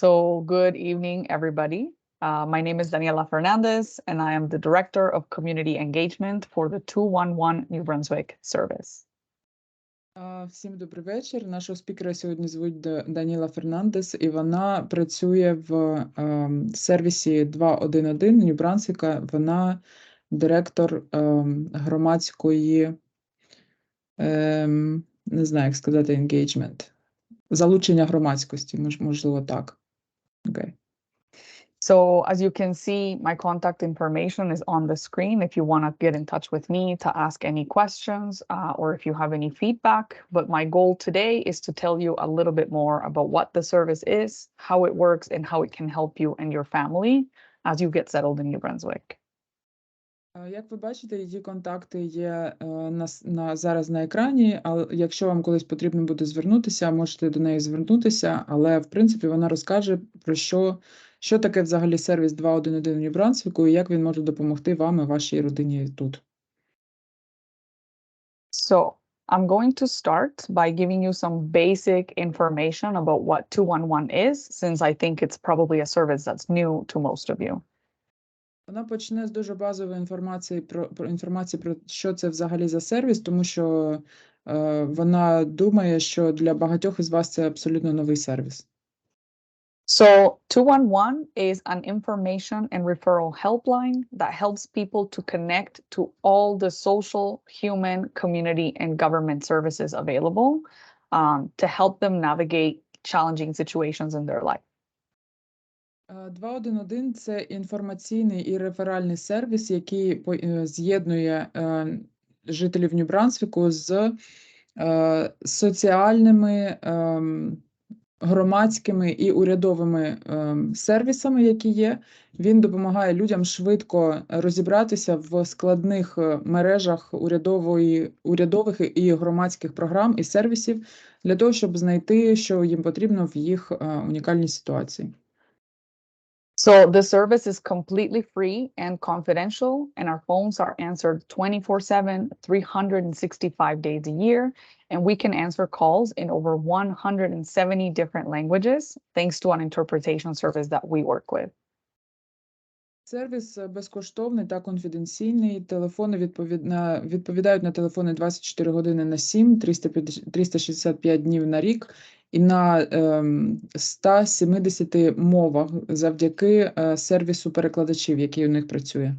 So, good evening, everybody. My name is Daniela Fernandez, and I am the Director of Community Engagement for the 211 New Brunswick service. Всім добрий вечір. Нашого спікера сьогодні звуть Даніела Фернандес, і вона працює в сервісі 211 Нью-Брансвіка. Вона директор громадської, не знаю, як сказати, engagement. Залучення громадськості, можливо, так. Okay. So, as you can see, my contact information is on the screen if you want to get in touch with me to ask any questions or if you have any feedback. But my goal today is to tell you a little bit more about what the service is, how it works, and how it can help you and your family as you get settled in New Brunswick. Як ви бачите, її контакти є зараз на екрані, але якщо вам колись потрібно буде звернутися, можете до неї звернутися, але, в принципі, вона розкаже про що таке взагалі сервіс 211 в Нью-Брансвіку і як він може допомогти вам і вашій родині тут. So, I'm going to start by giving you some basic information about what 211 is, since I think it's probably a service that's new to most of you. Вона почне з дуже базової інформації про що це взагалі за сервіс, тому що вона думає, що для багатьох із вас це абсолютно новий сервіс. So 211 is an information and referral helpline that helps people to connect to all the social, human, community, and government services available to help them navigate challenging situations in their life. 211 – це інформаційний і реферальний сервіс, який з'єднує жителів Нью-Брансвіку з соціальними, громадськими і урядовими сервісами, які є. Він допомагає людям швидко розібратися в складних мережах урядових і громадських програм і сервісів для того, щоб знайти, що їм потрібно в їх унікальній ситуації. So the service is completely free and confidential, and our phones are answered 24/7, 365 days a year, and we can answer calls in over 170 different languages, thanks to an interpretation service that we work with. Сервіс безкоштовний та конфіденційний. Телефони відповідають на телефони 24 години на 7, 365 днів на рік і на 170 мовах завдяки сервісу перекладачів, який у них працює.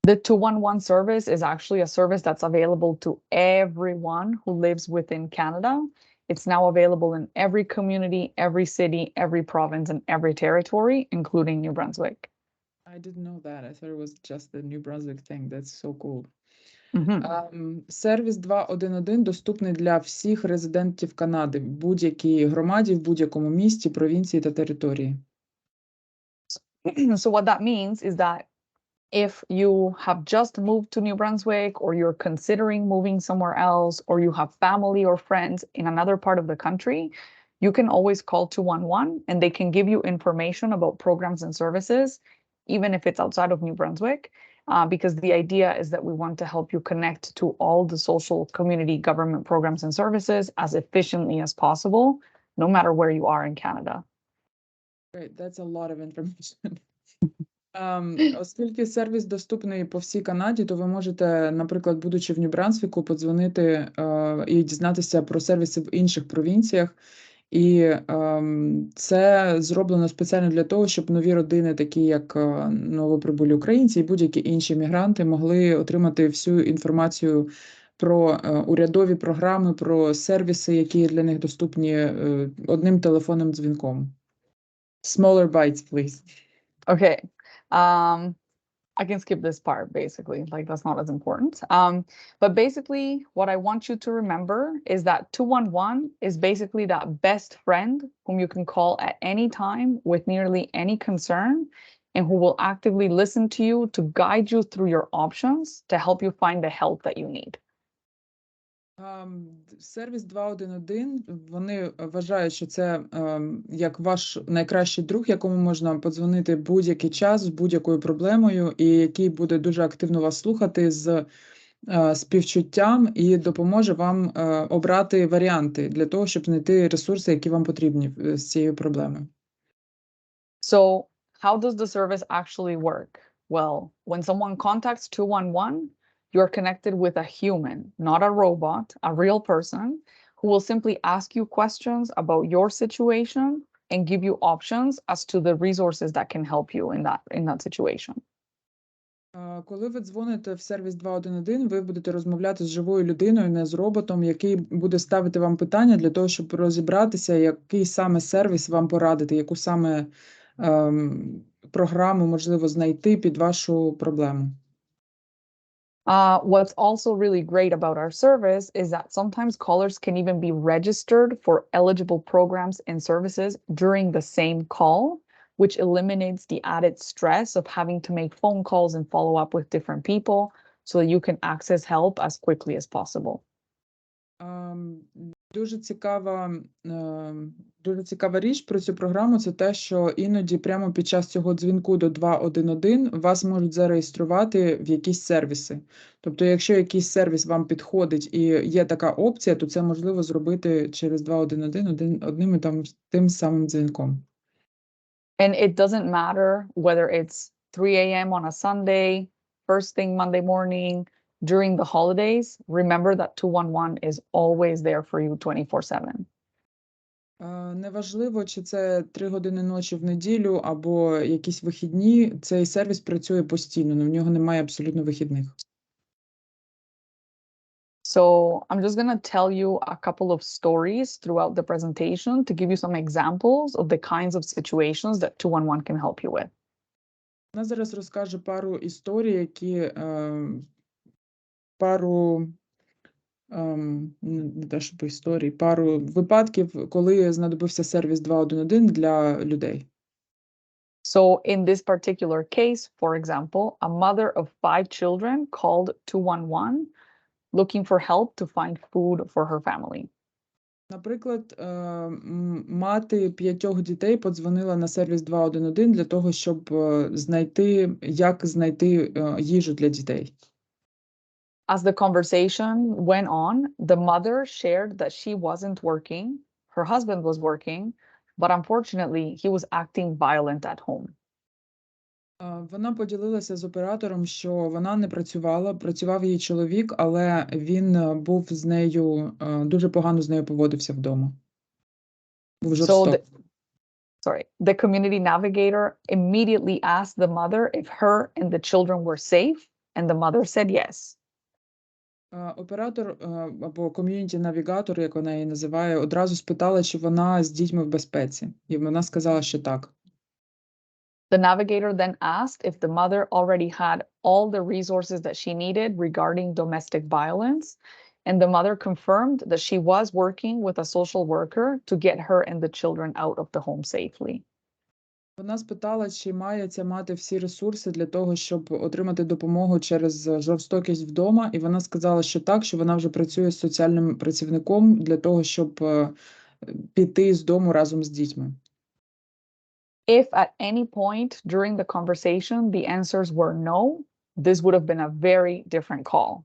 The 211 service is actually a service that's available to everyone who lives within Canada. It's now available in every community, every city, every province, and every territory, including New Brunswick. I didn't know that. I thought it was just the New Brunswick thing. That's so cool. Сервіс 211 доступний для всіх резидентів Канади в будь-якій громаді, в будь-якому місті, провінції та території. So what that means is that if you have just moved to New Brunswick, or you're considering moving somewhere else, or you have family or friends in another part of the country, you can always call 211 and they can give you information about programs and services, even if it's outside of New Brunswick, because the idea is that we want to help you connect to all the social, community, government programs and services as efficiently as possible, no matter where you are in Canada. Great, that's a lot of information. Оскільки сервіс доступний по всій Канаді, то ви можете, наприклад, будучи в Нью-Брансвіку, подзвонити і дізнатися про сервіси в інших провінціях. І це зроблено спеціально для того, щоб нові родини, такі як новоприбулі українці і будь-які інші мігранти, могли отримати всю інформацію про урядові програми, про сервіси, які для них доступні одним телефонним дзвінком. Smaller bites, please. Okay. I can skip this part, basically, like that's not as important. But basically, what I want you to remember is that 211 is basically that best friend whom you can call at any time with nearly any concern, and who will actively listen to you to guide you through your options to help you find the help that you need. Сервіс 211, вони вважають, що це як ваш найкращий друг, якому можна подзвонити будь-який час з будь-якою проблемою, і який буде дуже активно вас слухати з співчуттям і допоможе вам обрати варіанти для того, щоб знайти ресурси, які вам потрібні з цією проблемою. So, how does the service actually work? Well, when someone contacts 211, you're connected with a human, not a robot, a real person who will simply ask you questions about your situation and give you options as to the resources that can help you in that situation. Коли ви дзвоните в сервіс 211, ви будете розмовляти з живою людиною, не з роботом, який буде ставити вам питання для того, щоб розібратися, який саме сервіс вам порадити, яку саме програму можливо знайти під вашу проблему. What's also really great about our service is that sometimes callers can even be registered for eligible programs and services during the same call, which eliminates the added stress of having to make phone calls and follow up with different people so that you can access help as quickly as possible. Дуже цікава річ про цю програму – це те, що іноді прямо під час цього дзвінку до 211 вас можуть зареєструвати в якісь сервіси. Тобто, якщо якийсь сервіс вам підходить і є така опція, то це можливо зробити через 211 одним і тим самим дзвінком. And it doesn't matter whether it's 3 a.m. on a Sunday, first thing Monday morning, during the holidays. Remember that 211 is always there for you 24/7. Неважливо, чи це 3 години ночі в неділю або якісь вихідні, цей сервіс працює постійно, в нього немає абсолютно вихідних. So I'm just going to tell you a couple of stories throughout the presentation to give you some examples of the kinds of situations that 211 can help you with. Вона зараз розкаже пару історій, які не те, щоб історій, пару випадків, коли знадобився сервіс 211 для людей. So in this particular case, for example, a mother of 5 children called 211 looking for help to find food for her family. Наприклад, мати 5 дітей подзвонила на сервіс 211 для того, щоб як знайти їжу для дітей. As the conversation went on, the mother shared that she wasn't working, her husband was working, but unfortunately, he was acting violent at home. Вона поділилася з оператором, що вона не працювала, працював її чоловік, але він був з нею, дуже погано з нею поводився вдома. Був жорстокий. The community navigator immediately asked the mother if her and the children were safe, and the mother said yes. Оператор або ком'юніті-навігатор, як вона її називає, одразу спитала, чи вона з дітьми в безпеці. І вона сказала, що так. The navigator then asked if the mother already had all the resources that she needed regarding domestic violence, and the mother confirmed that she was working with a social worker to get her and the children out of the home safely. Вона спитала, чи має ця мати всі ресурси для того, щоб отримати допомогу через жорстокість вдома, і вона сказала, що так, що вона вже працює з соціальним працівником для того, щоб піти з дому разом з дітьми. If at any point during the conversation the answers were no, this would have been a very different call.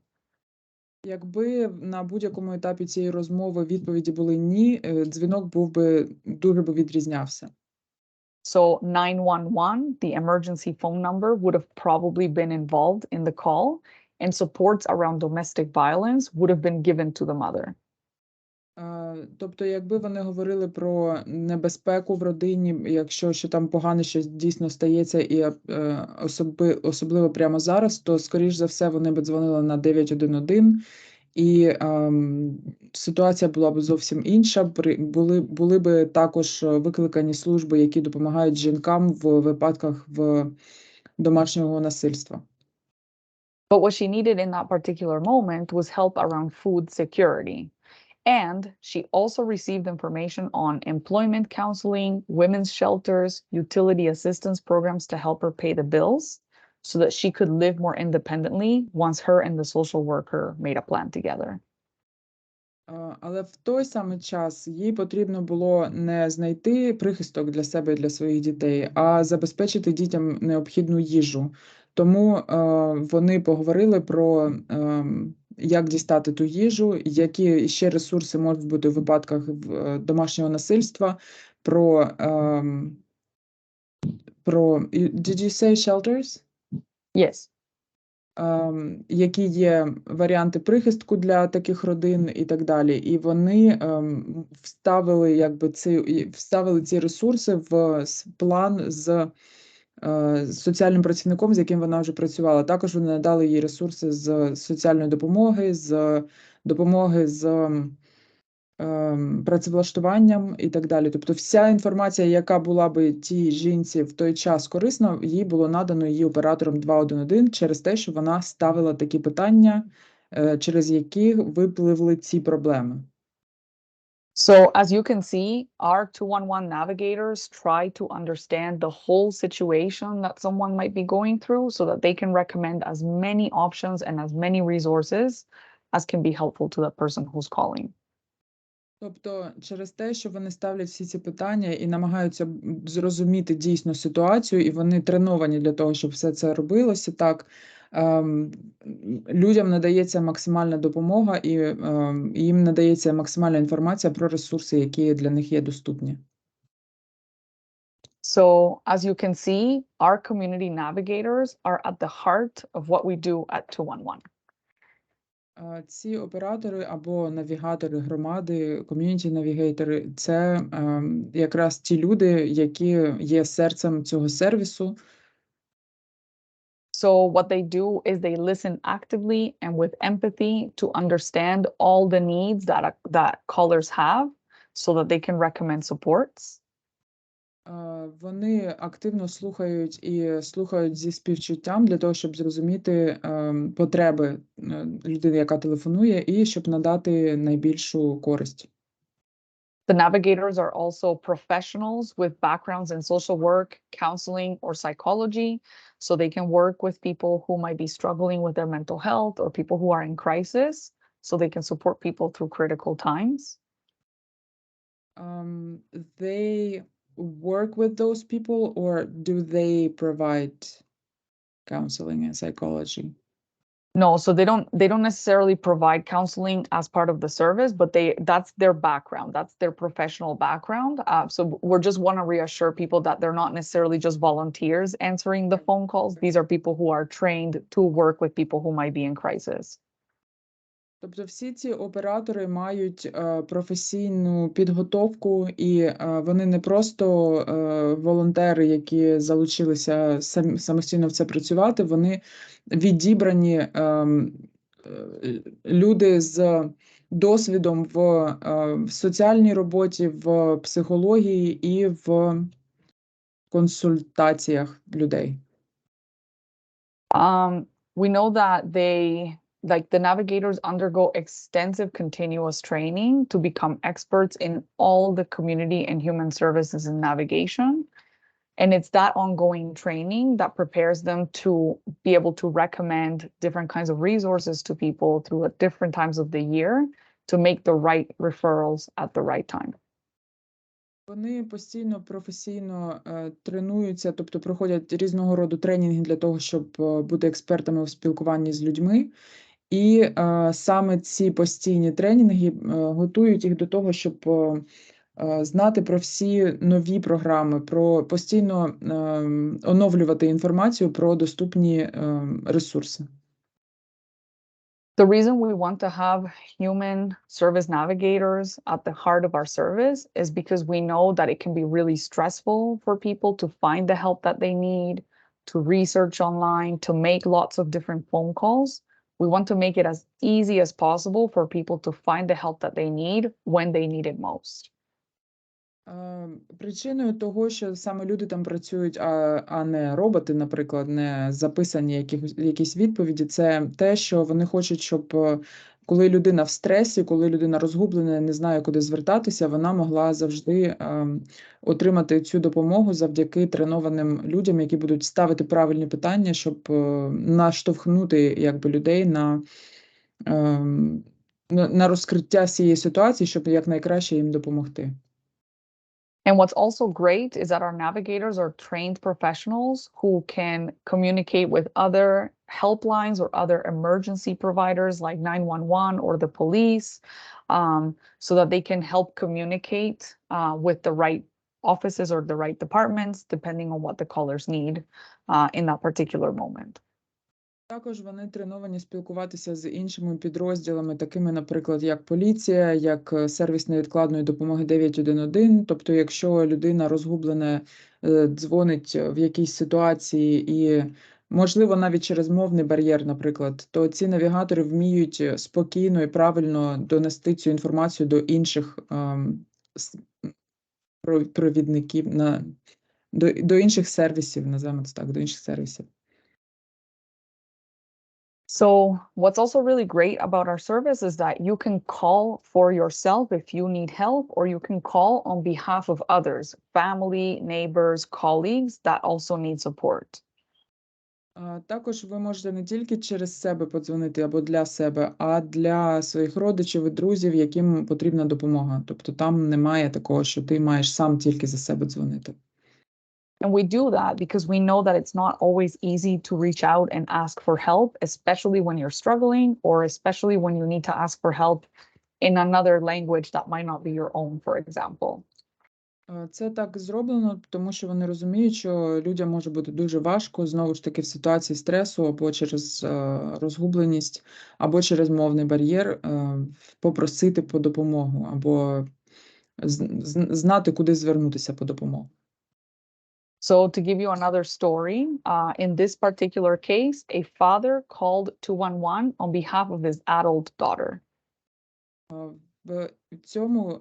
Якби на будь-якому етапі цієї розмови відповіді були ні, дзвінок дуже відрізнявся. So 911, the emergency phone number, would have probably been involved in the call, and supports around domestic violence would have been given to the mother. Тобто, якби вони говорили про небезпеку в родині, якщо там погане щось дійсно стається, і особливо прямо зараз, то, скоріш за все, вони б дзвонили на 911, і ситуація була б зовсім інша. Були б також викликані служби, які допомагають жінкам в випадках домашнього насильства. But what she needed in that particular moment was help around food security. And she also received information on employment counseling, women's shelters, utility assistance programs to help her pay the bills so that she could live more independently once her and the social worker made a plan together. Але в той самий час їй потрібно було не знайти прихисток для себе і для своїх дітей, а забезпечити дітям необхідну їжу. Тому вони поговорили про як дістати ту їжу, які ще ресурси можуть бути в випадках домашнього насильства, did you say shelters? Yes. Які є варіанти прихистку для таких родин і так далі. І вони вставили ці ресурси в план з соціальним працівником, з яким вона вже працювала. Також вони надали їй ресурси з соціальної допомоги, з допомоги з працевлаштуванням і так далі. Тобто вся інформація, яка була би тій жінці в той час корисна, їй було надано її оператором 211 через те, що вона ставила такі питання, через які випливли ці проблеми. So as you can see, our 211 navigators try to understand the whole situation that someone might be going through so that they can recommend as many options and as many resources as can be helpful to the person who's calling. Тобто через те, що вони ставлять всі ці питання і намагаються зрозуміти дійсно ситуацію, і вони треновані для того, щоб все це робилося так, людям надається максимальна допомога і їм надається максимальна інформація про ресурси, які для них є доступні. So as you can see, our community navigators are at the heart of what we do at 211. Ці оператори або навігатори громади, ком'юніті-навігейтори – це якраз ті люди, які є серцем цього сервісу. So what they do is they listen actively and with empathy to understand all the needs that callers have so that they can recommend supports. Вони активно слухають і слухають зі співчуттям для того, щоб зрозуміти потреби людини, яка телефонує, і щоб надати найбільшу користь. The navigators are also professionals with backgrounds in social work, counseling, or psychology, so they can work with people who might be struggling with their mental health or people who are in crisis, so they can support people through critical times. They work with those people, or do they provide counseling and psychology? No, so they don't necessarily provide counseling as part of the service, but that's their background. That's their professional background. So we're just want to reassure people that they're not necessarily just volunteers answering the phone calls. These are people who are trained to work with people who might be in crisis. Тобто всі ці оператори мають професійну підготовку, і вони не просто волонтери, які залучилися самостійно в це працювати, вони відібрані люди з досвідом в соціальній роботі, в психології і в консультаціях людей. We know that the navigators undergo extensive continuous training to become experts in all the community and human services and navigation. And it's that ongoing training that prepares them to be able to recommend different kinds of resources to people through different times of the year to make the right referrals at the right time. Вони постійно професійно тренуються, тобто проходять різного роду тренінги для того, щоб бути експертами у спілкуванні з людьми. І саме ці постійні тренінги готують їх до того, щоб знати про всі нові програми, про постійно оновлювати інформацію про доступні ресурси. The reason we want to have human service navigators at the heart of our service is because we know that it can be really stressful for people to find the help that they need, to research online, to make lots of different phone calls. We want to make it as easy as possible for people to find the help that they need when they need it most. Причиною того, що саме люди там працюють, а не роботи, наприклад, не записані якісь відповіді, це те, що вони хочуть, щоб коли людина в стресі, коли людина розгублена, не знає, куди звертатися, вона могла завжди отримати цю допомогу завдяки тренованим людям, які будуть ставити правильні питання, щоб наштовхнути людей на розкриття цієї ситуації, щоб якнайкраще їм допомогти. And what's also great is that our navigators are trained professionals who can communicate with other helplines or other emergency providers like 911 or the police, so that they can help communicate with the right offices or the right departments, depending on what the callers need in that particular moment. Також вони треновані спілкуватися з іншими підрозділами, такими, наприклад, як поліція, як сервіс невідкладної допомоги 911. Тобто, якщо людина розгублена, дзвонить в якійсь ситуації і, можливо, навіть через мовний бар'єр, наприклад, то ці навігатори вміють спокійно і правильно донести цю інформацію до інших провідників, до інших сервісів, називаємо це так, до інших сервісів. So what's also really great about our service is that you can call for yourself if you need help, or you can call on behalf of others, family, neighbors, colleagues that also need support. Також ви можете не тільки через себе подзвонити або для себе, а для своїх родичів і друзів, яким потрібна допомога. Тобто там немає такого, що ти маєш сам тільки за себе дзвонити. And we do that because we know that it's not always easy to reach out and ask for help, especially when you're struggling, or especially when you need to ask for help in another language that might not be your own, for example. Це так зроблено, тому що вони розуміють, що людям може бути дуже важко, знову ж таки, в ситуації стресу або через розгубленість, або через мовний бар'єр попросити по допомогу, або знати, куди звернутися по допомогу. So to give you another story, in this particular case, a father called 211 on behalf of his adult daughter. В цьому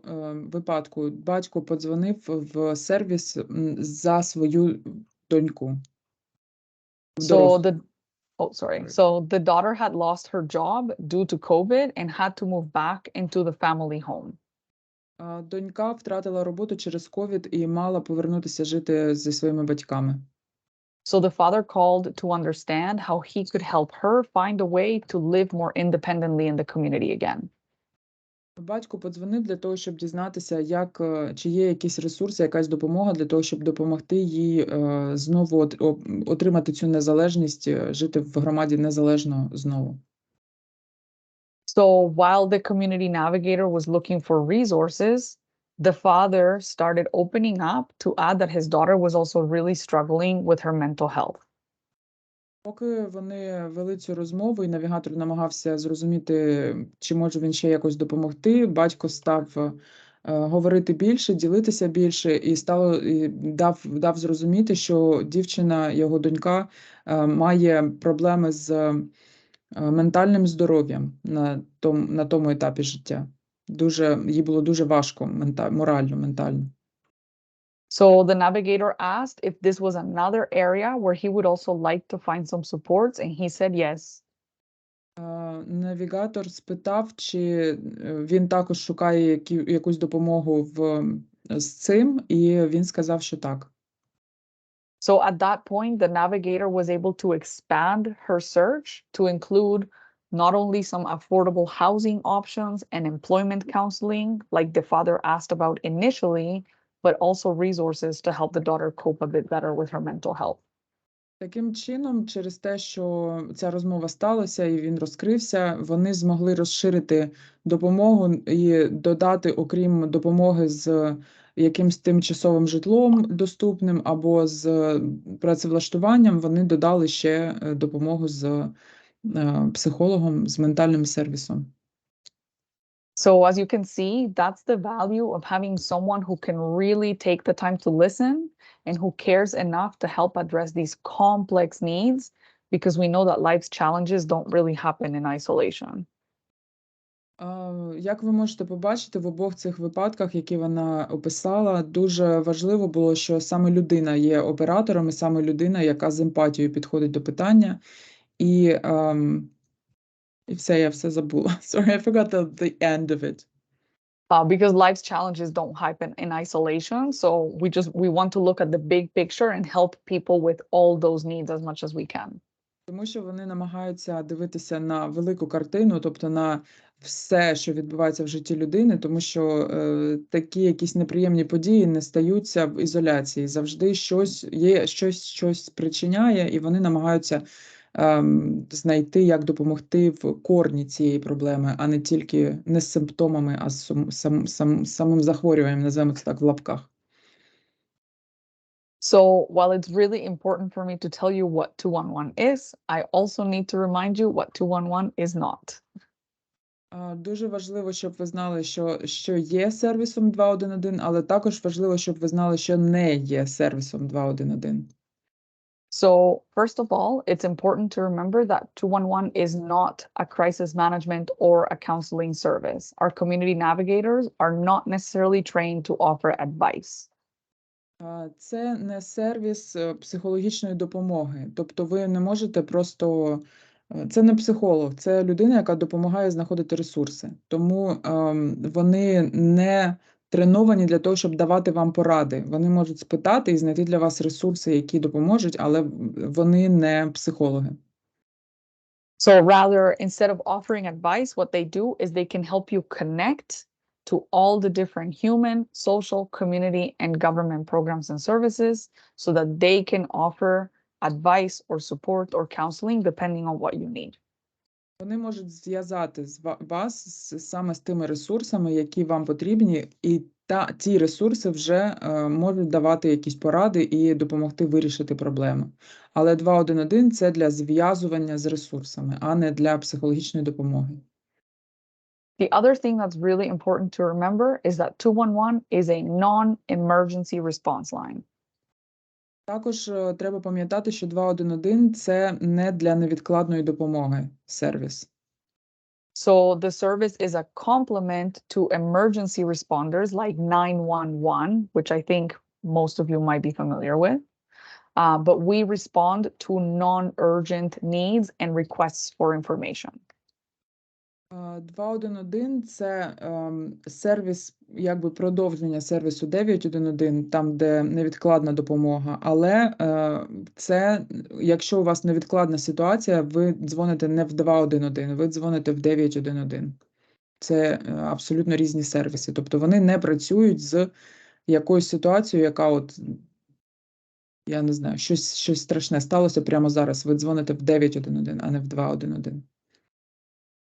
випадку батько подзвонив в сервіс за свою доньку. So the daughter had lost her job due to COVID and had to move back into the family home. Донька втратила роботу через ковід і мала повернутися жити зі своїми батьками. So the father called to understand how he could help her find a way to live more independently in the community again. Батько подзвонив для того, щоб дізнатися, чи є якісь ресурси, якась допомога для того, щоб допомогти їй знову отримати цю незалежність, жити в громаді незалежно знову. So while the community navigator was looking for resources, the father started opening up to add that his daughter was also really struggling with her mental health. Поки вони вели цю розмову, і навігатор намагався зрозуміти, чи може він ще якось допомогти, батько став говорити більше, ділитися більше, і дав зрозуміти, що дівчина, його донька, має проблеми з ментальним здоров'ям на тому етапі життя. Їй було дуже важко морально, ментально. So the navigator asked if this was another area where he would also like to find some supports, and he said yes. Навігатор спитав, чи він також шукає якусь допомогу з цим, і він сказав, що так. So at that point, the navigator was able to expand her search to include not only some affordable housing options and employment counseling, like the father asked about initially, but also resources to help the daughter cope a bit better with her mental health. Таким чином, через те, що ця розмова сталася і він розкрився, вони змогли розширити допомогу і додати, окрім допомоги з якимсь тимчасовим житлом доступним або з працевлаштуванням, вони додали ще допомогу з психологом, з ментальним сервісом. So as you can see, that's the value of having someone who can really take the time to listen and who cares enough to help address these complex needs, because we know that life's challenges don't really happen in isolation. Як ви можете побачити, в обох цих випадках, які вона описала, дуже важливо було, що саме людина є оператором, і саме людина, яка з емпатією підходить до питання. І все, я все забула. Sorry, I forgot the end of it. Because life's challenges don't happen in isolation, so we want to look at the big picture and help people with all those needs as much as we can. Тому що вони намагаються дивитися на велику картину, тобто на все, що відбувається в житті людини, тому що такі якісь неприємні події не стаються в ізоляції. Завжди щось спричиняє, і вони намагаються знайти, як допомогти в корні цієї проблеми, а не тільки не з симптомами, а з самим захворюванням, називаємо це так в лапках. So while it's really important for me to tell you what 211 is, I also need to remind you what 211 is not. Дуже важливо, щоб ви знали, що є сервісом 211, але також важливо, щоб ви знали, що не є сервісом 211. So first of all, it's important to remember that 211 is not a crisis management or a counseling service. Our community navigators are not necessarily trained to offer advice. Це не сервіс психологічної допомоги. Тобто ви не можете просто... Це не психолог, це людина, яка допомагає знаходити ресурси. Тому вони не треновані для того, щоб давати вам поради. Вони можуть спитати і знайти для вас ресурси, які допоможуть, але вони не психологи. So rather, instead of offering advice, what they do is they can help you connect to all the different human, social, community, and government programs and services so that they can offer advice or support or counseling depending on what you need. Вони можуть зв'язати вас саме з тими ресурсами, які вам потрібні, і ті ресурси вже можуть давати якісь поради і допомогти вирішити проблеми. Але 211 – це для зв'язування з ресурсами, а не для психологічної допомоги. The other thing that's really important to remember is that 211 is a non-emergency response line. Також треба пам'ятати, що 211 – це не для невідкладної допомоги сервіс. So the service is a complement to emergency responders like 911, which I think most of you might be familiar with. But we respond to non-urgent needs and requests for information. 211 – це сервіс, якби продовження сервісу 911, там, де невідкладна допомога. Але це, якщо у вас невідкладна ситуація, ви дзвоните не в 211, ви дзвоните в 911. Це абсолютно різні сервіси. Тобто вони не працюють з якоюсь ситуацією, яка от, я не знаю, щось страшне сталося прямо зараз. Ви дзвоните в 911, а не в 211.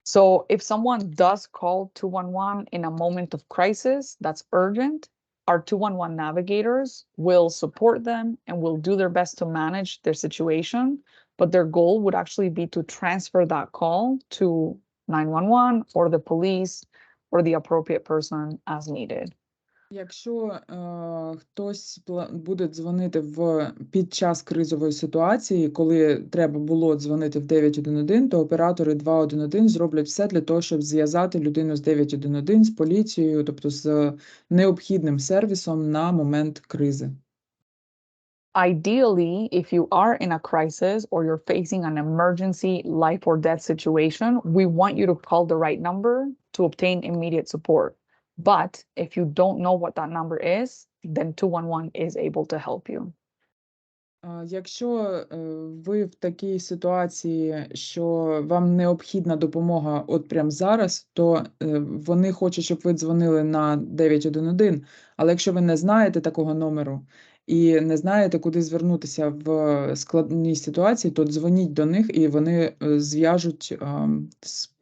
So if someone does call 211 in a moment of crisis that's urgent, our 211 navigators will support them and will do their best to manage their situation. But their goal would actually be to transfer that call to 911 or the police or the appropriate person as needed. Якщо хтось буде дзвонити під час кризової ситуації, коли треба було дзвонити в 911, то оператори 211 зроблять все для того, щоб зв'язати людину з 911, з поліцією, тобто з необхідним сервісом на момент кризи. Ideally, if you are in a crisis or you're facing an emergency life or death situation, we want you to call the right number to obtain immediate support. But if you don't know what that number is, then 211 is able to help you. Якщо ви в такій ситуації, що вам необхідна допомога от прямо зараз, то вони хочуть, щоб ви дзвонили на 911, але якщо ви не знаєте такого номеру і не знаєте, куди звернутися в складній ситуації, то дзвоніть до них, і вони зв'яжуть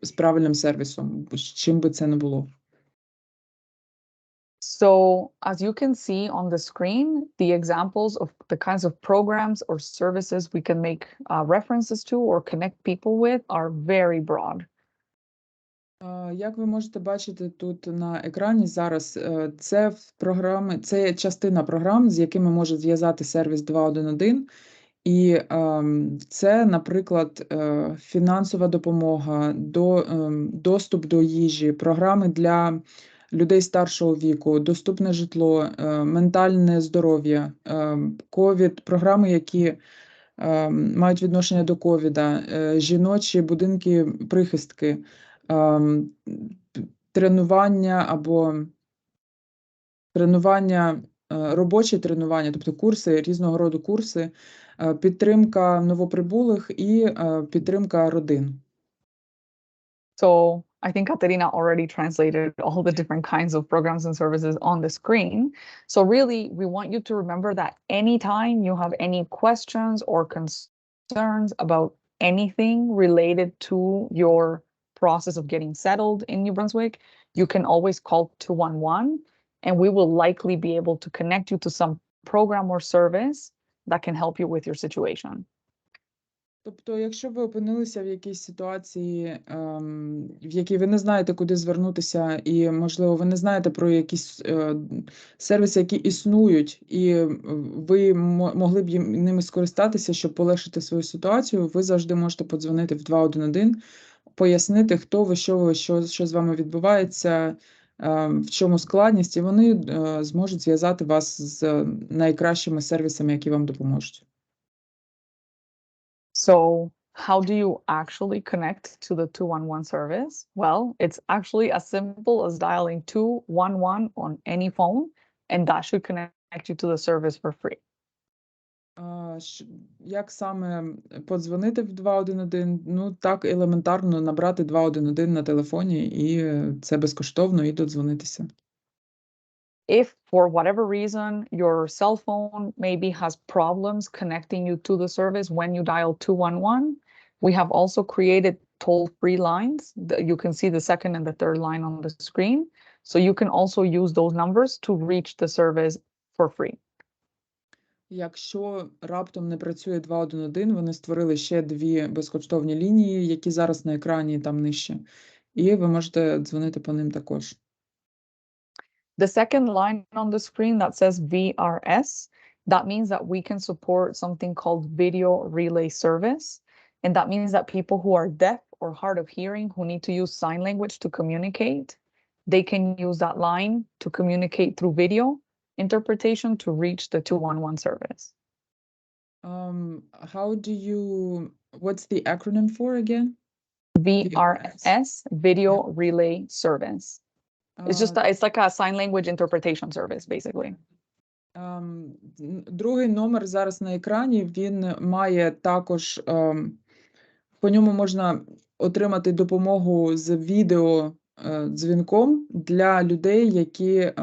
з правильним сервісом, чим би це не було. So as you can see on the screen, the examples of the kinds of programs or services we can make references to or connect people with are very broad. Як ви можете бачити тут на екрані зараз, це частина програм, з якими може зв'язати сервіс 211. І це, наприклад, фінансова допомога, доступ до їжі, програми для людей старшого віку, доступне житло, ментальне здоров'я, ковід, програми, які мають відношення до ковіда, жіночі будинки прихистки, робочі тренування, тобто курси, різного роду курси, підтримка новоприбулих і підтримка родин. So I think Katerina already translated all the different kinds of programs and services on the screen. So really, we want you to remember that anytime you have any questions or concerns about anything related to your process of getting settled in New Brunswick, you can always call 211, and we will likely be able to connect you to some program or service that can help you with your situation. Тобто, якщо ви опинилися в якійсь ситуації, в якій ви не знаєте, куди звернутися, і, можливо, ви не знаєте про якісь сервіси, які існують, і ви могли б ними скористатися, щоб полегшити свою ситуацію, ви завжди можете подзвонити в 211, пояснити, хто ви, що з вами відбувається, в чому складність, і вони зможуть зв'язати вас з найкращими сервісами, які вам допоможуть. So how do you actually connect to the 211 service? Well, it's actually as simple as dialing 211 on any phone, and that should connect you to the service for free. Як саме подзвонити в 211? Ну, так елементарно набрати 211 на телефоні, і це безкоштовно, і додзвонитися. If for whatever reason your cell phone maybe has problems connecting you to the service when you dial 211, we have also created toll-free lines. You can see the second and the third line on the screen. So you can also use those numbers to reach the service for free. Якщо раптом не працює 211, вони створили ще 2 безкоштовні лінії, які зараз на екрані там нижче, і ви можете дзвонити по ним також. The second line on the screen that says VRS, that means that we can support something called video relay service. And that means that people who are deaf or hard of hearing who need to use sign language to communicate, they can use that line to communicate through video interpretation to reach the 211 service. What's the acronym for again? VRS, Video Relay Service. It's just it's like a sign language interpretation service, basically. Другий номер зараз на екрані, він має також, по ньому можна отримати допомогу з відео дзвінком для людей, які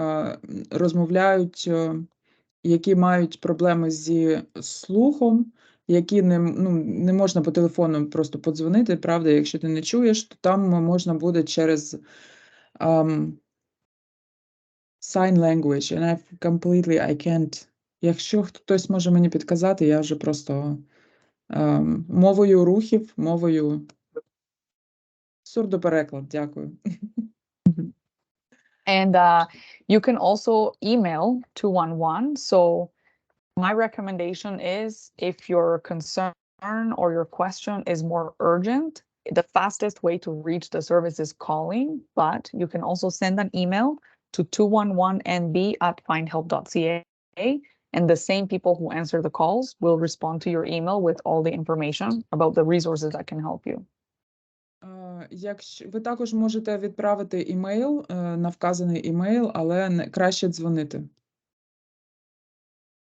розмовляють, які мають проблеми зі слухом, які не можна по телефону просто подзвонити, правда, якщо ти не чуєш, то там можна буде через sign language, and I can't. Якщо хтось може мені підказати, я вже просто мовою рухів, сурдопереклад, дякую. And you can also email 211. So my recommendation is if your concern or your question is more urgent, the fastest way to reach the service is calling, but you can also send an email to 211nb@findhelp.ca, and the same people who answer the calls will respond to your email with all the information about the resources that can help you. Якщо ви також можете відправити імейл на вказаний імейл, але краще дзвонити.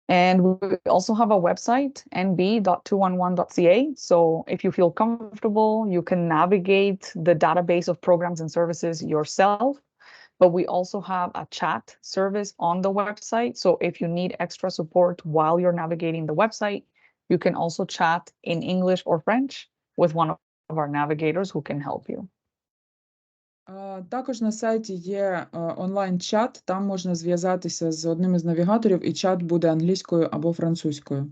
And we also have a website, nb.211.ca. So if you feel comfortable, you can navigate the database of programs and services yourself. But we also have a chat service on the website. So if you need extra support while you're navigating the website, you can also chat in English or French with one of our navigators who can help you. Також на сайті є онлайн-чат, там можна зв'язатися з одним із навігаторів, і чат буде англійською або французькою.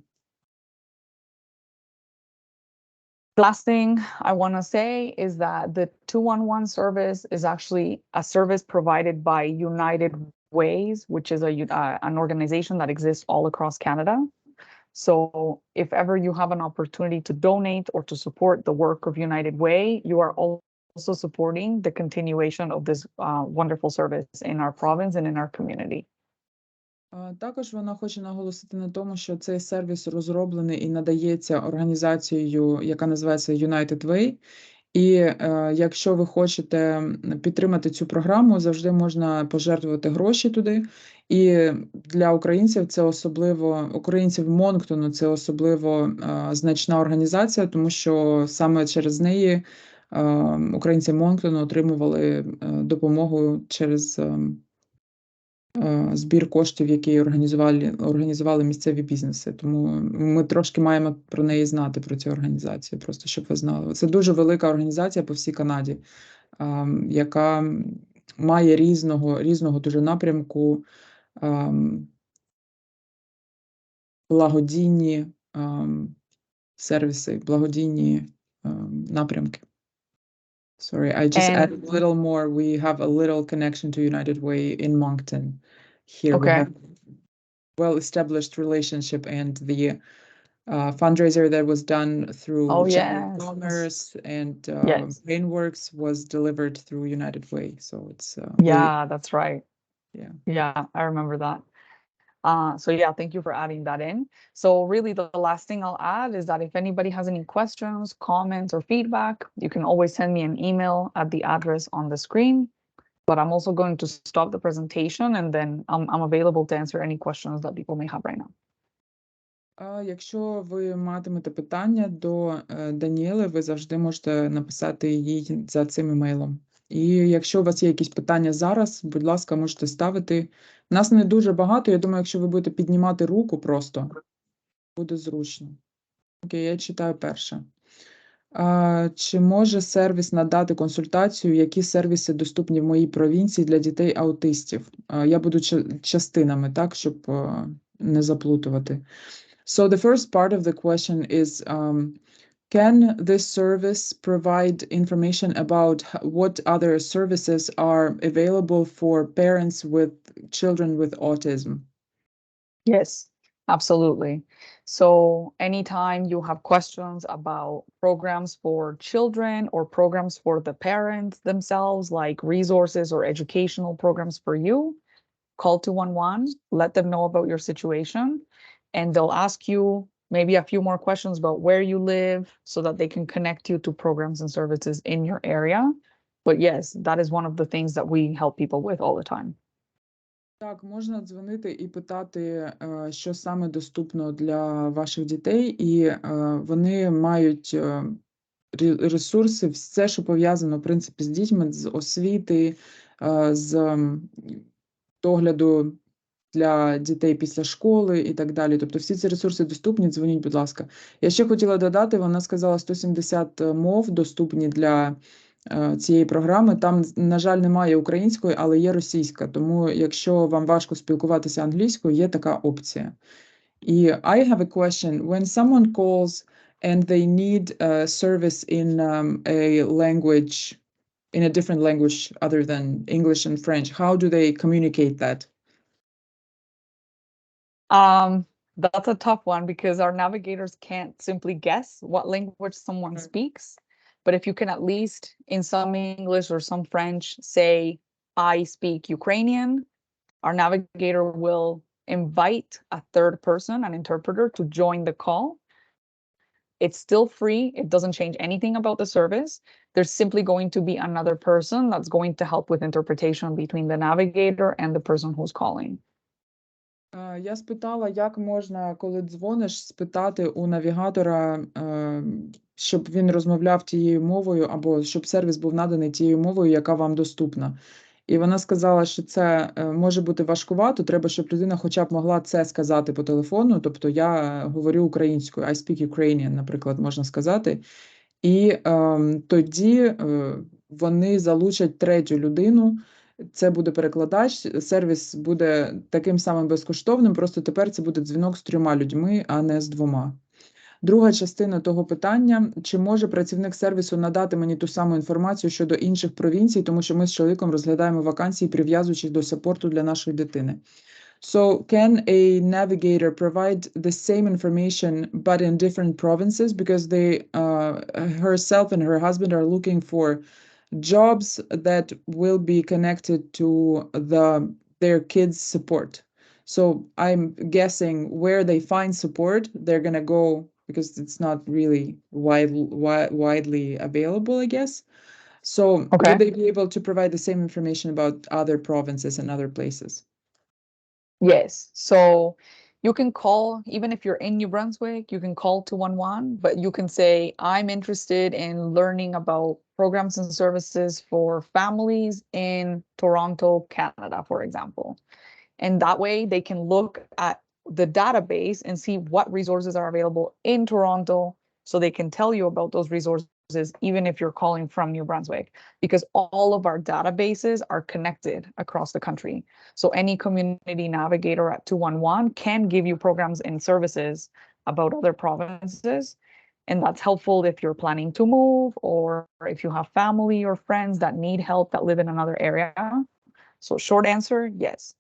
Last thing I want to say is that the 211 service is actually a service provided by United Ways, which is an organization that exists all across Canada. So if ever you have an opportunity to donate or to support the work of United Way, you are also supporting the continuation of this wonderful service in our province and in our community. Також вона хоче наголосити на тому, що цей сервіс розроблений і надається організацією, яка називається United Way. І якщо ви хочете підтримати цю програму, завжди можна пожертвувати гроші туди. І для українців це особливо, українців Монктону це особливо значна організація, тому що саме через неї українці Монктону отримували допомогу через збір коштів, які організували місцеві бізнеси. Тому ми трошки маємо про неї знати, про цю організацію, просто щоб ви знали. Це дуже велика організація по всій Канаді, яка має різного дуже напрямку, благодійні сервіси, благодійні напрямки. Sorry, I just added a little more. We have a little connection to United Way in Moncton. Here we have well-established relationship, and the fundraiser that was done through Chamber of Commerce and Painworks was delivered through United Way. So it's that's right. Yeah, I remember that. So yeah, thank you for adding that in. So really the last thing I'll add is that if anybody has any questions, comments, or feedback, you can always send me an email at the address on the screen. But I'm also going to stop the presentation, and then I'm available to answer any questions that people may have right now. Якщо ви матимете питання до Даніели, ви завжди можете написати їй за цим емейлом. І якщо у вас є якісь питання зараз, будь ласка, можете ставити. Нас не дуже багато, я думаю, якщо ви будете піднімати руку просто, буде зручно. Окей, я читаю перше. Чи може сервіс надати консультацію, які сервіси доступні в моїй провінції для дітей-аутистів? Я буду частинами, так, щоб не заплутувати. So the first part of the question is, can this service provide information about what other services are available for parents with children with autism? Yes, absolutely. So anytime you have questions about programs for children or programs for the parents themselves, like resources or educational programs for you, call 211, let them know about your situation, and they'll ask you maybe a few more questions about where you live so that they can connect you to programs and services in your area. But yes, that is one of the things that we help people with all the time. Так, можна дзвонити і питати, що саме доступно для ваших дітей, і вони мають ресурси, все, що пов'язано, в принципі, з дітьми, з освіти, з догляду для дітей після школи і так далі. Тобто всі ці ресурси доступні, дзвоніть, будь ласка. Я ще хотіла додати, вона сказала, 170 мов доступні для цієї програми. Там, на жаль, немає української, але є російська. Тому, якщо вам важко спілкуватися англійською, є така опція. І I have a question. When someone calls and they need a service in a language, in a different language other than English and French, how do they communicate that? That's a tough one because our navigators can't simply guess what language someone speaks. But if you can at least, in some English or some French, say, I speak Ukrainian, our navigator will invite a third person, an interpreter, to join the call. It's still free. It doesn't change anything about the service. There's simply going to be another person that's going to help with interpretation between the navigator and the person who's calling. Я спитала, як можна, коли дзвониш, спитати у навігатора, щоб він розмовляв тією мовою, або щоб сервіс був наданий тією мовою, яка вам доступна. І вона сказала, що це може бути важкувато, треба, щоб людина хоча б могла це сказати по телефону, тобто я говорю українською, I speak Ukrainian, наприклад, можна сказати. І тоді вони залучать третю людину, це буде перекладач, сервіс буде таким самим безкоштовним, просто тепер це буде дзвінок з 3 людьми, а не з 2. Друга частина того питання, чи може працівник сервісу надати мені ту саму інформацію щодо інших провінцій, тому що ми з чоловіком розглядаємо вакансії, прив'язуючись до саппорту для нашої дитини. So, can a navigator provide the same information but in different provinces because they herself and her husband are looking for jobs that will be connected to their kids' support. So I'm guessing where they find support, they're going to go because it's not really widely available, I guess. So would they be able to provide the same information about other provinces and other places? Yes. So you can call, even if you're in New Brunswick, you can call 211, but you can say, I'm interested in learning about programs and services for families in Toronto, Canada, for example. And that way they can look at the database and see what resources are available in Toronto, so they can tell you about those resources, even if you're calling from New Brunswick, because all of our databases are connected across the country. So any community navigator at 211 can give you programs and services about other provinces. And that's helpful if you're planning to move, or if you have family or friends that need help that live in another area. So short answer, yes.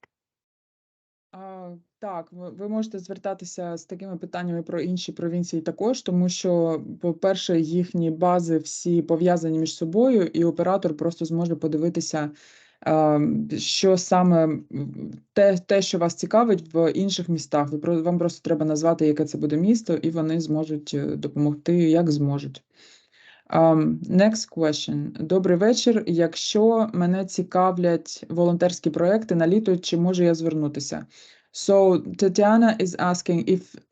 Так, ви можете звертатися з такими питаннями про інші провінції також, тому що, по-перше, їхні бази всі пов'язані між собою, і оператор просто зможе подивитися, що саме те, що вас цікавить в інших містах. Вам просто треба назвати, яке це буде місто, і вони зможуть допомогти, як зможуть. Next question. Добрий вечір. Якщо мене цікавлять волонтерські проекти на літо, чи можу я звернутися? So Tatiana is asking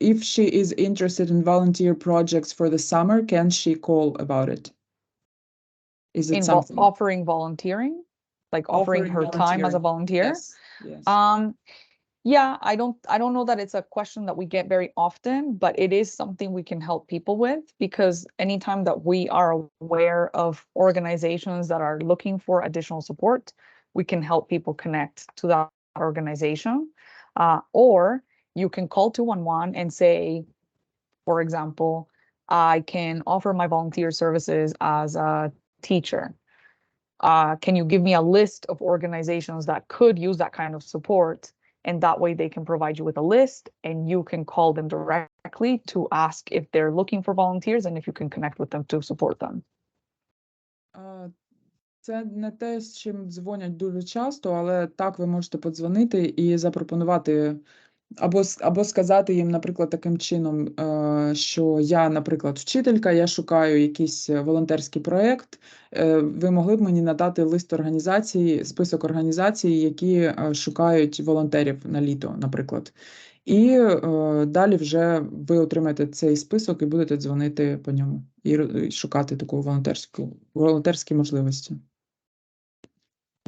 if she is interested in volunteer projects for the summer, can she call about it? Is it something? Offering volunteering, like offering her time as a volunteer? Yes. Yes. Yeah, I don't know that it's a question that we get very often, but it is something we can help people with, because anytime that we are aware of organizations that are looking for additional support, we can help people connect to that organization. Or you can call 211 and say, for example, I can offer my volunteer services as a teacher. Can you give me a list of organizations that could use that kind of support? And that way they can provide you with a list, and you can call them directly to ask if they're looking for volunteers and if you can connect with them to support them. Це не те, з чим дзвонять дуже часто, але так ви можете подзвонити і запропонувати, або сказати їм, наприклад, таким чином, що я, наприклад, вчителька, я шукаю якийсь волонтерський проєкт, ви могли б мені надати лист організацій, список організацій, які шукають волонтерів на літо, наприклад. І далі вже ви отримаєте цей список і будете дзвонити по ньому і шукати таку волонтерські можливості.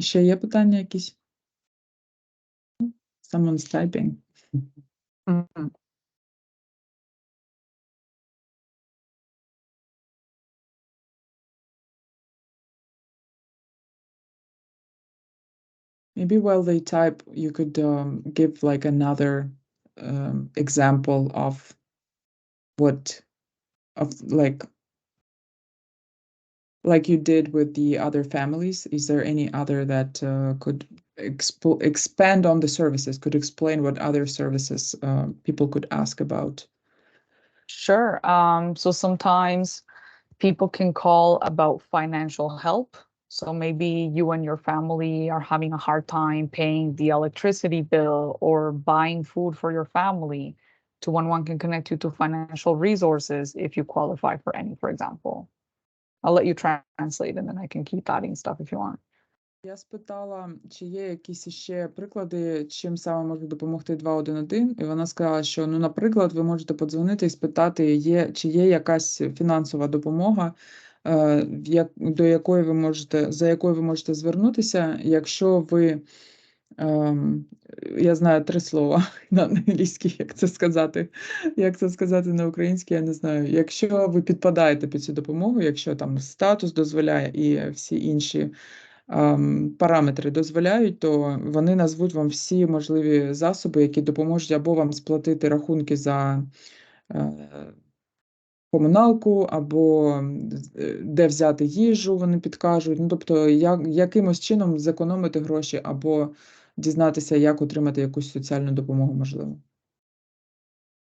Ще є питання якісь? Someone's typing. Mhm. Maybe while they type, you could give like another example of like you did with the other families. Is there any other that could expand on the services, could explain what other services people could ask about? Sure. So sometimes people can call about financial help. So maybe you and your family are having a hard time paying the electricity bill or buying food for your family. 211 can connect you to financial resources if you qualify for any, for example. I'll let you translate, and then I can keep adding stuff if you want. Я спитала, чи є якісь ще приклади, чим саме може допомогти 211, і вона сказала, що, ну, наприклад, ви можете подзвонити і спитати, чи є якась фінансова допомога, за якою ви можете звернутися, якщо ви, я знаю 3 слова на англійській, як це сказати на українській, я не знаю. Якщо ви підпадаєте під цю допомогу, якщо там статус дозволяє і всі інші параметри дозволяють, то вони назвуть вам всі можливі засоби, які допоможуть або вам сплатити рахунки за комуналку, або де взяти їжу, вони підкажуть. Ну, тобто, якимось чином зекономити гроші, або дізнатися, як отримати якусь соціальну допомогу, можливо.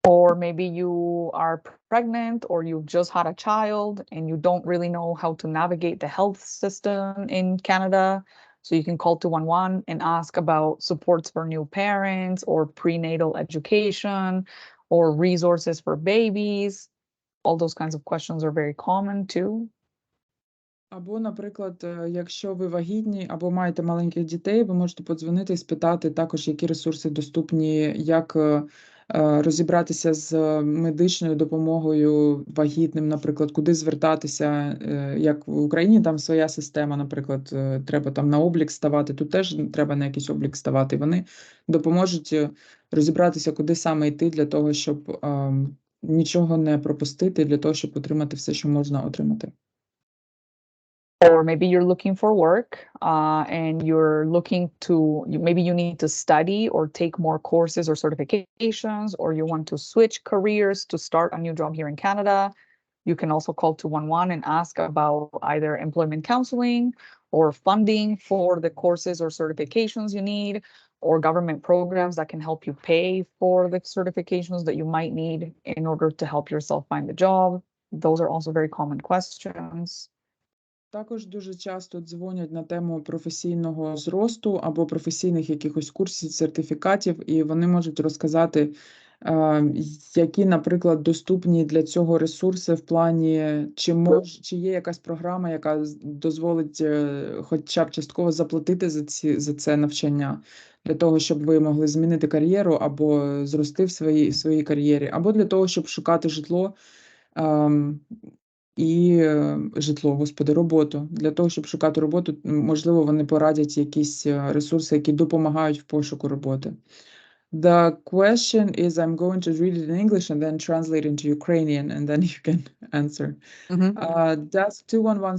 Or maybe you are pregnant, or you've just had a child and you don't really know how to navigate the health system in Canada. So you can call 211 and ask about supports for new parents, or prenatal education, or resources for babies. All those kinds of questions are very common too. Або, наприклад, якщо ви вагітні або маєте маленьких дітей, ви можете подзвонити і спитати також, які ресурси доступні, як розібратися з медичною допомогою вагітним, наприклад, куди звертатися, як в Україні там своя система, наприклад, треба там на облік ставати, тут теж треба на якийсь облік ставати. Вони допоможуть розібратися, куди саме йти для того, щоб нічого не пропустити, для того, щоб отримати все, що можна отримати. Or maybe you're looking for work and you're looking to, maybe you need to study or take more courses or certifications, or you want to switch careers to start a new job here in Canada. You can also call 211 and ask about either employment counseling or funding for the courses or certifications you need, or government programs that can help you pay for the certifications that you might need in order to help yourself find a job. Those are also very common questions. Також дуже часто дзвонять на тему професійного зросту або професійних якихось курсів, сертифікатів, і вони можуть розказати, які, наприклад, доступні для цього ресурси в плані, чи є якась програма, яка дозволить хоча б частково заплатити за це навчання, для того, щоб ви могли змінити кар'єру або зрости в своїй кар'єрі, або для того, щоб шукати житло. І житло, господи, роботу. Для того, щоб шукати роботу, можливо, вони порадять якісь ресурси, які допомагають в пошуку роботи. The question is, I'm going to read it in English and then translate into Ukrainian, and then you can answer. Does 211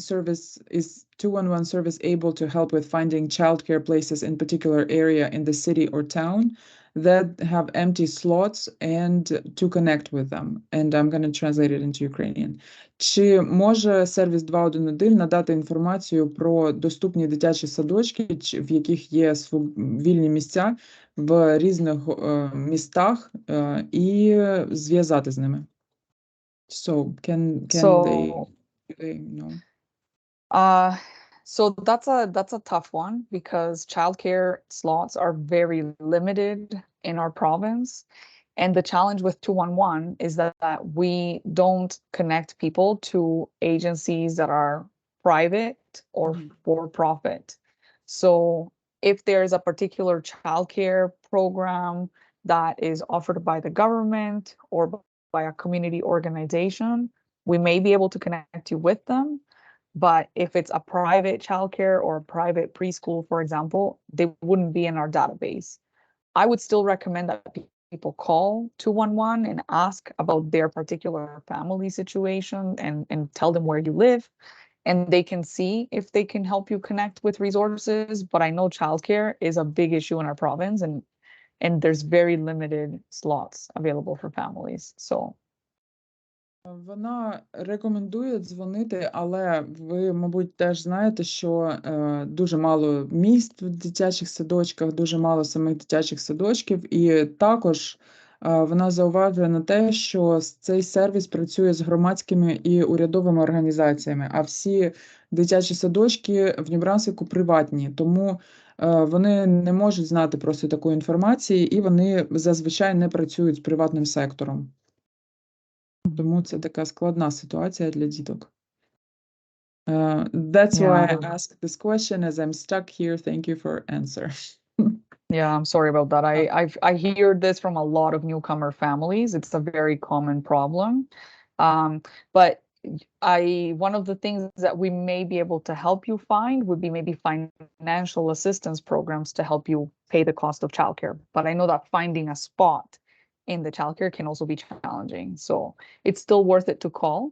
service able to help with finding childcare places in particular area in the city or town that have empty slots and to connect with them? And I'm going to translate it into Ukrainian. Чи може сервіс 211 надати інформацію про доступні дитячі садочки, в яких є вільні місця в різних містах, і зв'язати з ними? So, can they know? So that's a tough one because childcare slots are very limited in our province. And the challenge with 211 is that we don't connect people to agencies that are private or for profit. So if there's a particular childcare program that is offered by the government or by a community organization, we may be able to connect you with them. But if it's a private childcare or a private preschool, for example, they wouldn't be in our database. I would still recommend that people call 211 and ask about their particular family situation and tell them where you live, and they can see if they can help you connect with resources. But I know childcare is a big issue in our province, and there's very limited slots available for families. So вона рекомендує дзвонити, але ви, мабуть, теж знаєте, що дуже мало місць в дитячих садочках, дуже мало самих дитячих садочків, і також вона зауважує на те, що цей сервіс працює з громадськими і урядовими організаціями, а всі дитячі садочки в Нью-Брансвіку приватні, тому вони не можуть знати просто такої інформації, і вони зазвичай не працюють з приватним сектором. Тому це така складна ситуація для діток. That's why I asked this question, as I'm stuck here. Thank you for answer. Yeah, I'm sorry about that. I hear this from a lot of newcomer families. It's a very common problem. But one of the things that we may be able to help you find would be maybe financial assistance programs to help you pay the cost of childcare. But I know that finding a spot in the childcare can also be challenging. So it's still worth it to call.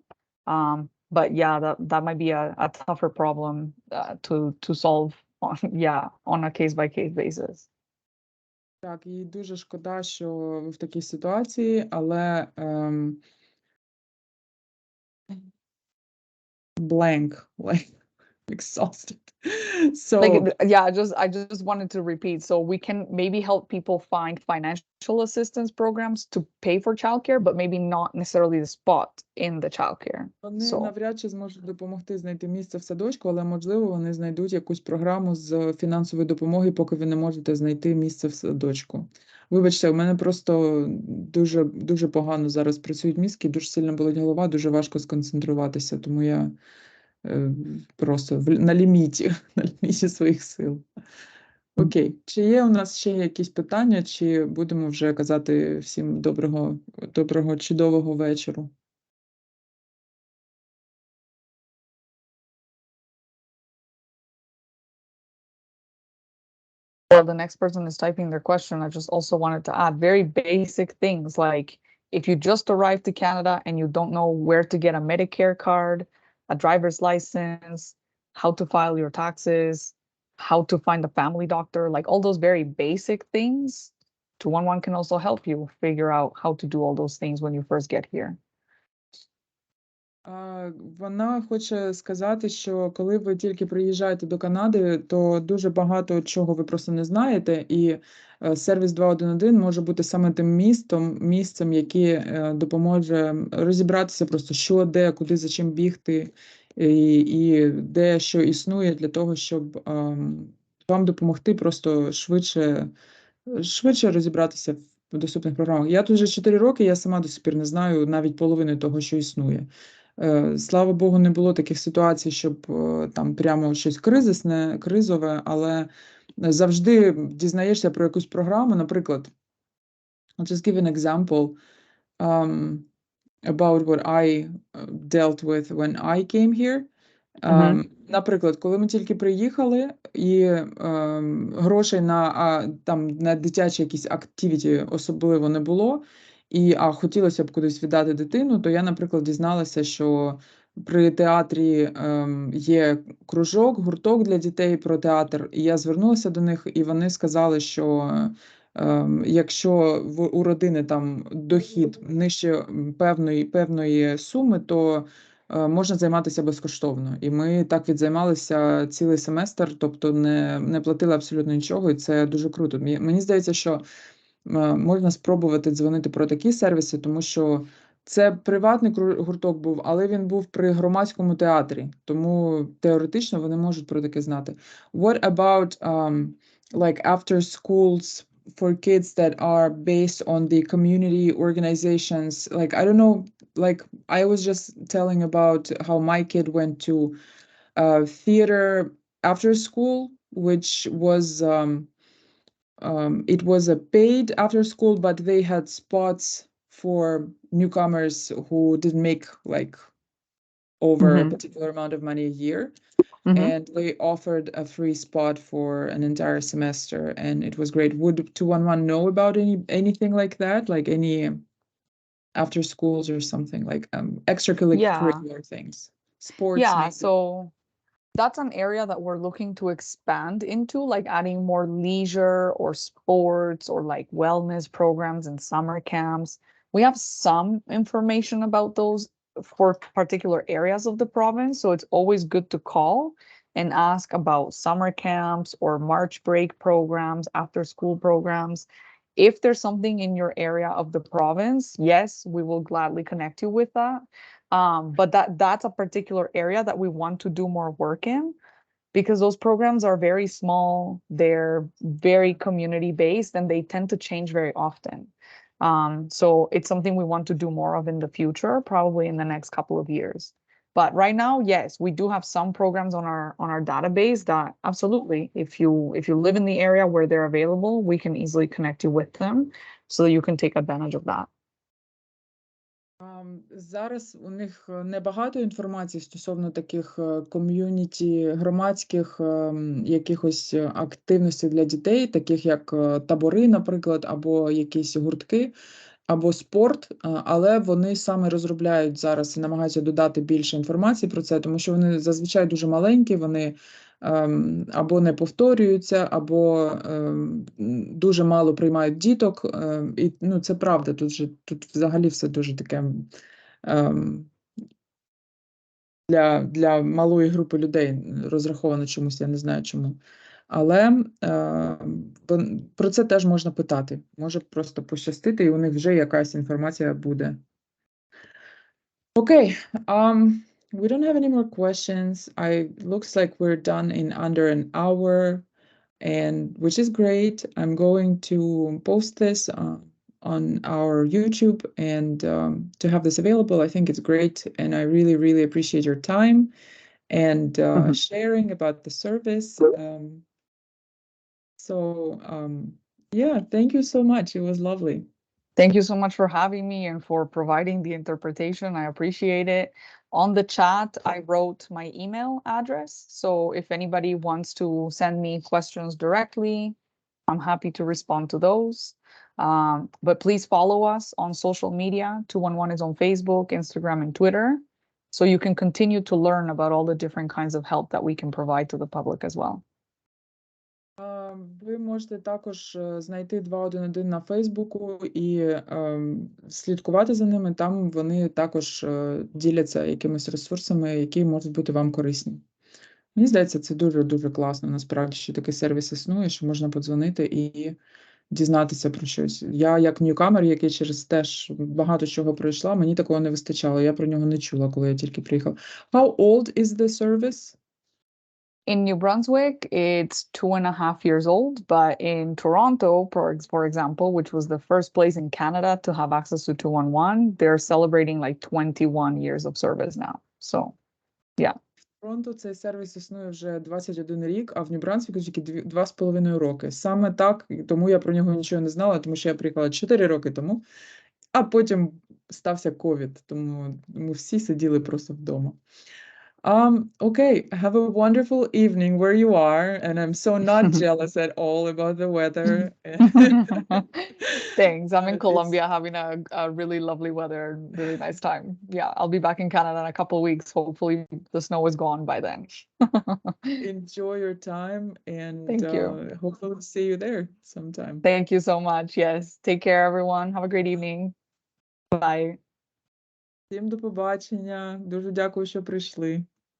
But yeah, that might be a tougher problem to solve on a case-by-case basis. Так, і дуже шкода, що ви в такій ситуації, але blank, like exhausted. So I just wanted to repeat. So we can maybe help people find financial assistance programs to pay for childcare, but maybe not necessarily the spot in the childcare. Вони навряд чи зможуть допомогти знайти місце в садочку, але, можливо, вони знайдуть якусь програму з фінансової допомоги, поки ви не можете знайти місце в садочку. Вибачте, у мене просто дуже погано зараз працюють мізки, дуже сильно болить голова, дуже важко сконцентруватися, тому я просто на ліміті своїх сил. Окей. Чи є у нас ще якісь питання, чи будемо вже казати всім доброго, чудового вечору? While the next person is typing their question, I just also wanted to add very basic things like if you just arrived to Canada and you don't know where to get a Medicare card, a driver's license, how to file your taxes, how to find a family doctor, like all those very basic things, 211 can also help you figure out how to do all those things when you first get here. Вона хоче сказати, що коли ви тільки приїжджаєте до Канади, то дуже багато чого ви просто не знаєте, і сервіс 211 може бути саме тим місцем, яке допоможе розібратися просто що, де, куди, за чим бігти, і де що існує для того, щоб вам допомогти просто швидше розібратися в доступних програмах. Я тут вже 4 роки, я сама до сих пір не знаю навіть половини того, що існує. Слава Богу, не було таких ситуацій, щоб там прямо щось кризове, але завжди дізнаєшся про якусь програму. Наприклад, I'll just give an example about what I dealt with when I came here. Наприклад, коли ми тільки приїхали, і грошей на дитячі якісь активіті особливо не було, хотілося б кудись віддати дитину, то я, наприклад, дізналася, що при театрі є кружок, гурток для дітей про театр, і я звернулася до них, і вони сказали, що якщо у родини там дохід нижче певної суми, то можна займатися безкоштовно. І ми так відзаймалися цілий семестр, тобто не платили абсолютно нічого, і це дуже круто. Мені здається, що можна спробувати дзвонити про такі сервіси, тому що це приватний гурток був, але він був при громадському театрі, тому теоретично вони можуть про таке знати. What about like after schools for kids that are based on the community organizations? Like, I don't know, like I was just telling about how my kid went to theater after school, which was it was a paid after school, but they had spots for newcomers who didn't make like over a particular amount of money a year. And they offered a free spot for an entire semester, and it was great. Would 211 know about anything like that, like any after schools or something like extracurricular things, sports? Yeah, maybe? so that's an area that we're looking to expand into, like adding more leisure or sports or like wellness programs and summer camps. We have some information about those for particular areas of the province, so it's always good to call and ask about summer camps or March break programs, after school programs. If there's something in your area of the province, yes, we will gladly connect you with that. But that's a particular area that we want to do more work in because those programs are very small, they're very community based, and they tend to change very often. So it's something we want to do more of in the future, probably in the next couple of years. But right now, yes, we do have some programs on our database that absolutely, if you live in the area where they're available, we can easily connect you with them so that you can take advantage of that. Зараз у них небагато інформації стосовно таких ком'юніті, громадських якихось активностей для дітей, таких як табори, наприклад, або якісь гуртки, або спорт, але вони саме розробляють зараз і намагаються додати більше інформації про це, тому що вони зазвичай дуже маленькі, вони або не повторюються, або дуже мало приймають діток. І це правда, тут взагалі все дуже таке для малої групи людей розраховано чомусь, я не знаю чому. Але про це теж можна питати. Може просто пощастити, і у них вже якась інформація буде. Okay, we don't have any more questions. Looks like we're done in under an hour, and which is great. I'm going to post this on our YouTube, and to have this available, I think it's great, and I really, really appreciate your time and sharing about the service. So, yeah, thank you so much. It was lovely. Thank you so much for having me and for providing the interpretation. I appreciate it. On the chat, I wrote my email address. So if anybody wants to send me questions directly, I'm happy to respond to those. But please follow us on social media. 211 is on Facebook, Instagram, and Twitter. So you can continue to learn about all the different kinds of help that we can provide to the public as well. Ви можете також знайти 211 на Фейсбуку і слідкувати за ними. Там вони також діляться якимись ресурсами, які можуть бути вам корисні. Мені здається, це дуже-дуже класно, насправді, що такий сервіс існує, що можна подзвонити і дізнатися про щось. Я як ньюкамер, який через теж багато чого пройшла, мені такого не вистачало. Я про нього не чула, коли я тільки приїхала. How old is the service? In New Brunswick, it's 2.5 years old, but in Toronto, for example, which was the first place in Canada to have access to 211, they're celebrating like 21 years of service now. So, yeah. В Торонто цей сервіс існує вже 21 рік, а в Нью-Брансвіку тільки 2,5 роки. Саме так, тому я про нього нічого не знала, тому що я приїхала 4 роки тому, а потім стався ковід, тому ми всі сиділи просто вдома. Okay, have a wonderful evening where you are, and I'm so not jealous at all about the weather. Thanks. I'm in It's Colombia having a really lovely weather, really nice time. Yeah, I'll be back in Canada in a couple of weeks. Hopefully the snow is gone by then. enjoy your time, and Thank you. hopefully see you there sometime. Thank you so much. Yes. Take care, everyone. Have a great evening. Bye. Всім до побачення. Дуже дякую, що прийшли.